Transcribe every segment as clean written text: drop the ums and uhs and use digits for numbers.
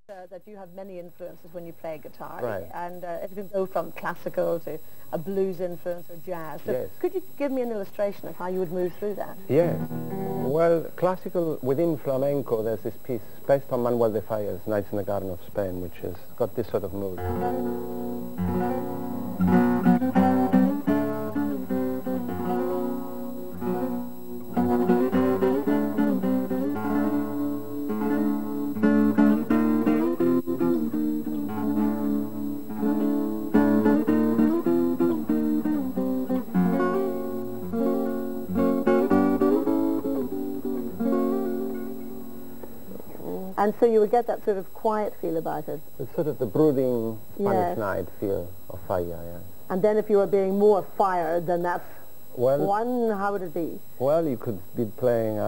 That you have many influences when you play guitar, right? And it can go from classical to a blues influence or jazz. So yes. Could you give me an illustration of how you would move through that? Yes. Well, classical within flamenco, there's this piece based on Manuel de Falla's Nights in the Garden of Spain, which has got this sort of mood. And so you would get that sort of quiet feel about it. It's sort of the brooding Spanish night feel of Falla, yeah. And then if you were being more fire, then that's one, how would it be? Well, you could be playing...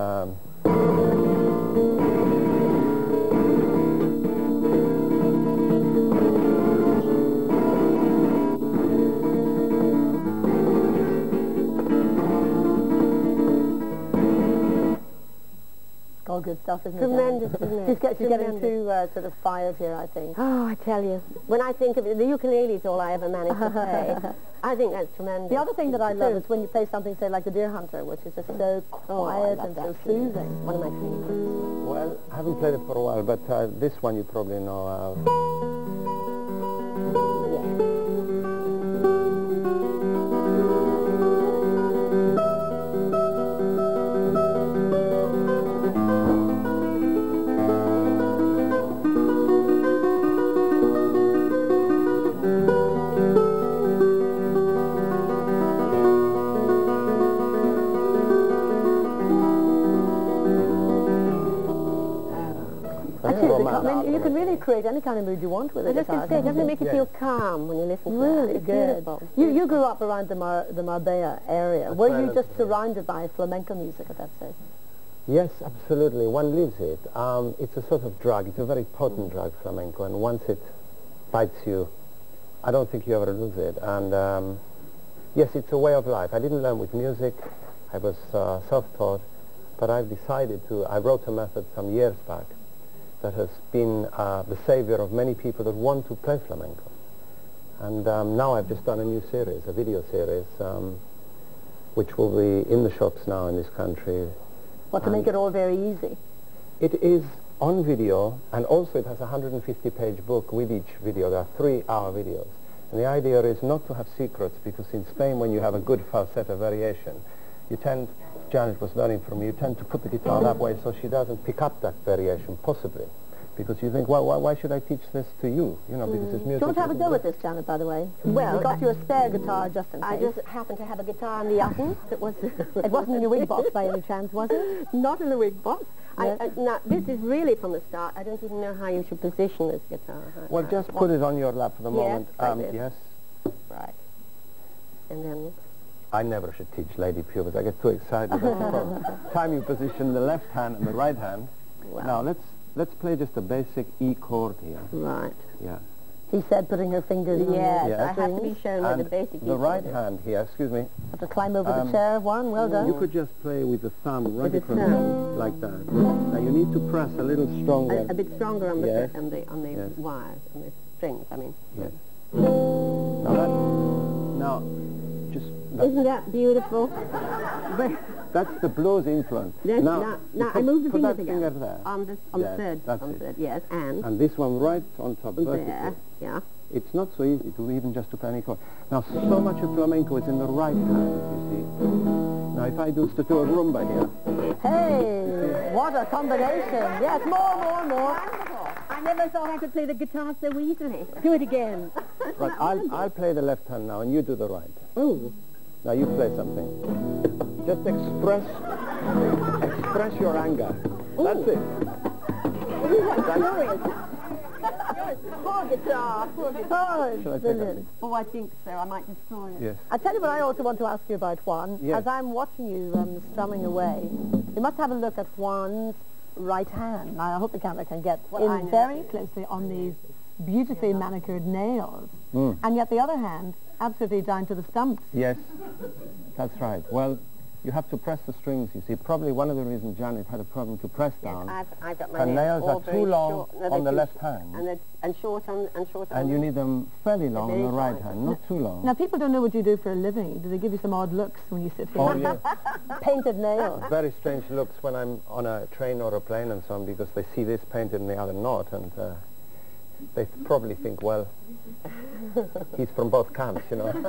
all good stuff, isn't Tremendous, it? isn't it? She's getting too sort of fired here, I think. Oh, I tell you, when I think of it, the ukulele is all I ever managed to play. I think that's tremendous. The other thing that I love is when you play something, say, like the Deer Hunter, which is just so quiet and so soothing. One of my favorites. Well, I haven't played it for a while, but this one you probably know. I mean, you can really create any kind of mood you want with it. I was just say, doesn't it make you feel calm when you listen to it? Really good. You grew up around the Marbella area. That's Were you just surrounded by flamenco music at that stage? Yes, absolutely. One lives it. It's a sort of drug. It's a very potent drug, flamenco, and once it bites you, I don't think you ever lose it. And yes, it's a way of life. I didn't learn with music. I was self-taught, but I've decided to. I wrote a method some years back that has been the savior of many people that want to play flamenco. And now I've just done a new series, a video series, which will be in the shops now in this country. What, to make it all very easy? It is on video, and also it has a 150-page book with each video. There are 3-hour videos. And the idea is not to have secrets, because in Spain, when you have a good falsetto variation, you tend, Janet was learning from me, you tend to put the guitar that way so she doesn't pick up that variation, possibly. Because you think, well, why should I teach this to you? You know, because it's music. Don't have a go with this, Janet, by the way. Well, you got you a spare guitar just in case. I just happened to have a guitar in the oven. It wasn't in your wig box by any chance, was it? Not in the wig box. Yes. Now, this is really from the start. I don't even know how you should position this guitar. Well, just put it on your lap for the moment. Yes. Right. And then... I never should teach lady pupils. I get too excited. That's the problem. Time you position the left hand and the right hand. Wow. Now let's play just a basic E chord here. Right. Yeah. He said putting her fingers on yes, I have to be shown with the basic E chord. The right hand here, excuse me. Have to climb over the chair, one, well done. You could just play with the thumb right across like that. Now you need to press a little stronger. A bit stronger on the wires, on the strings, I mean. Yes. Isn't that beautiful? That's the blues influence. Now I move the fingers again. Finger there. On the third, yes, and this one right on top, vertically. There, yeah. It's not so easy to even just to play any chord. Now, so much of flamenco is in the right hand, you see. Now, if I do a rumba here. Hey, what a combination. Yes, more. I never thought I could play the guitar so easily. Do it again. Right, I'll play the left hand now, and you do the right. Ooh. Now, you play something. Just express your anger. Ooh. That's it. Poor guitar. Shall I take that? Oh, I think so. I might destroy it. Yes. I tell you what I also want to ask you about, Juan. Yes. As I'm watching you strumming away, you must have a look at Juan's right hand. Now, I hope the camera can get in very closely on these beautifully manicured nails. And yet the other hand, absolutely down to the stumps. Yes, that's right. Well, you have to press the strings, you see. Probably one of the reasons Janet had a problem to press down. I've got my her nails all are too long short. No, on the left hand. And short on And you need them fairly long on the right hand, not too long. Now, people don't know what you do for a living. Do they give you some odd looks when you sit here? Oh, yes. Painted nails. Very strange looks when I'm on a train or a plane and so on, because they see this painted and the other not, and they probably think, well, he's from both camps, you know. And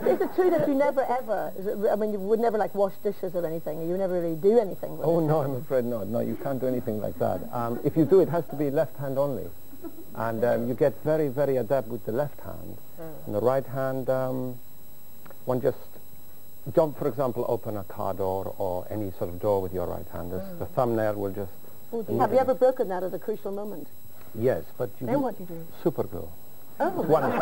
is it true that you never ever, I mean, you would never like wash dishes or anything? You never really do anything with it? Oh, no, I'm afraid not. No, you can't do anything like that. If you do, it has to be left hand only. And you get very, very adept with the left hand. And the right hand, one just don't, for example, open a car door or any sort of door with your right hand. The thumbnail will just... Have you ever broken that at a crucial moment? Yes, but you Then what do you do? super glue. Oh. Wonderful.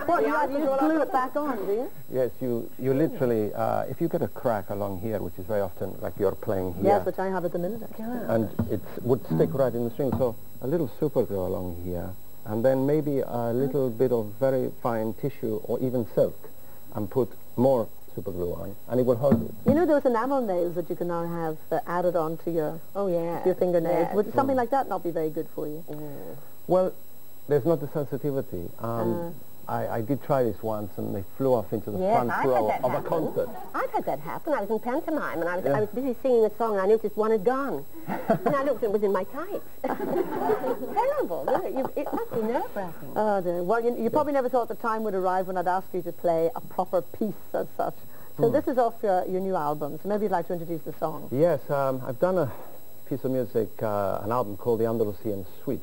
What, you just glue it back on, do you? Yes, you literally, if you get a crack along here, which is very often like you're playing here. Yes, which I have at the minute. And it would stick right in the string, so a little super glue along here, and then maybe a little bit of very fine tissue or even silk, and put more super glue on, and it will hold it. You know those enamel nails that you can now have added on to your your fingernails? Yes. Would something like that not be very good for you? Well, there's not the sensitivity. I did try this once, and they flew off into the front row of a concert. I've had that happen. I was in pantomime, and I was busy singing a song, and I noticed one had gone. And I looked, and it was in my tights. It's terrible. It must be nerve-wracking. Oh, dear. Well, you probably never thought the time would arrive when I'd ask you to play a proper piece as such. So this is off your new album, so maybe you'd like to introduce the song. Yes, I've done a piece of music, an album called the Andalusian Suite,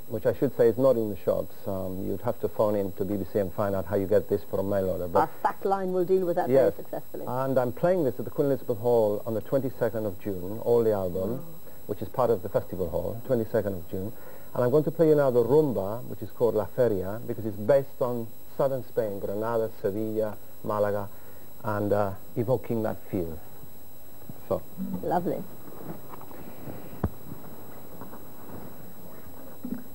which I should say is not in the shops. You'd have to phone in to BBC and find out how you get this for a mail order. But our fact line will deal with that very successfully. And I'm playing this at the Queen Elizabeth Hall on the 22nd of June, all the album, which is part of the festival hall, 22nd of June. And I'm going to play you now the rumba, which is called La Feria, because it's based on southern Spain, Granada, Sevilla, Malaga, and evoking that feel. So. Lovely.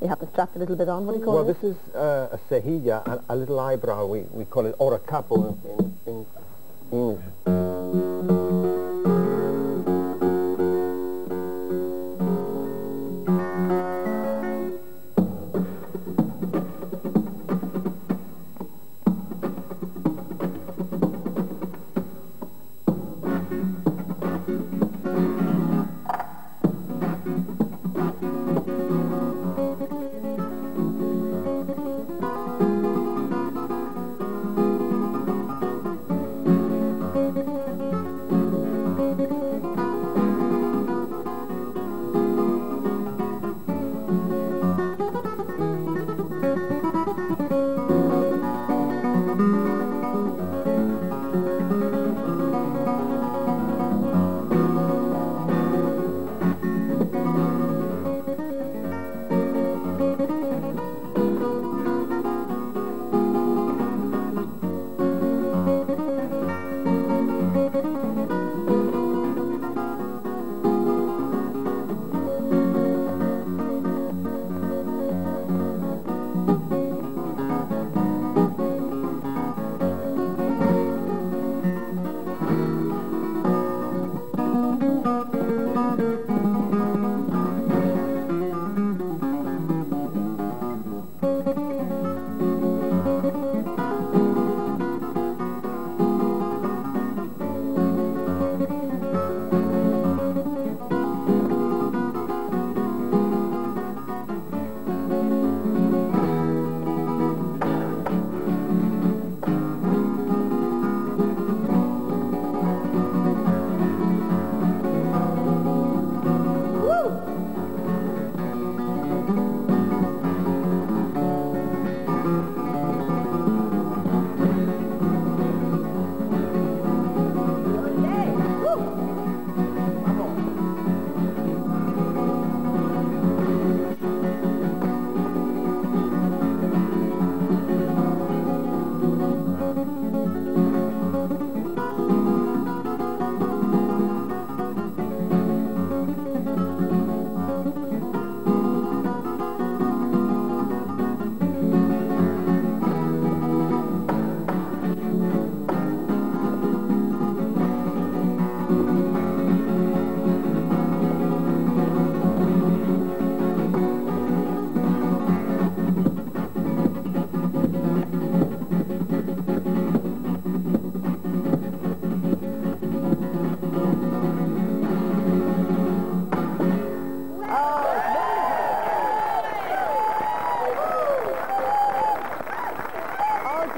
You have to strap a little bit on. What do you call it? Well, this is a cejilla, a little eyebrow, we call it, or a capo in English.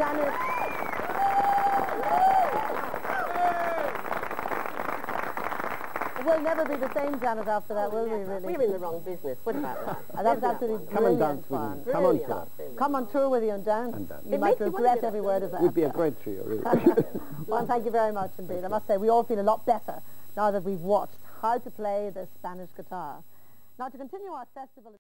Janet. We'll never be the same, Janet, after that, will we, really? We're in the wrong business. What about that? That's absolutely Come and brilliant dance with fun. me. Come on tour. Come on tour with you and dance. You might regret every word of that. We'd be a great trio, really. Well, thank you very much indeed. I must say, we all feel a lot better now that we've watched how to play the Spanish guitar. Now, to continue our festival...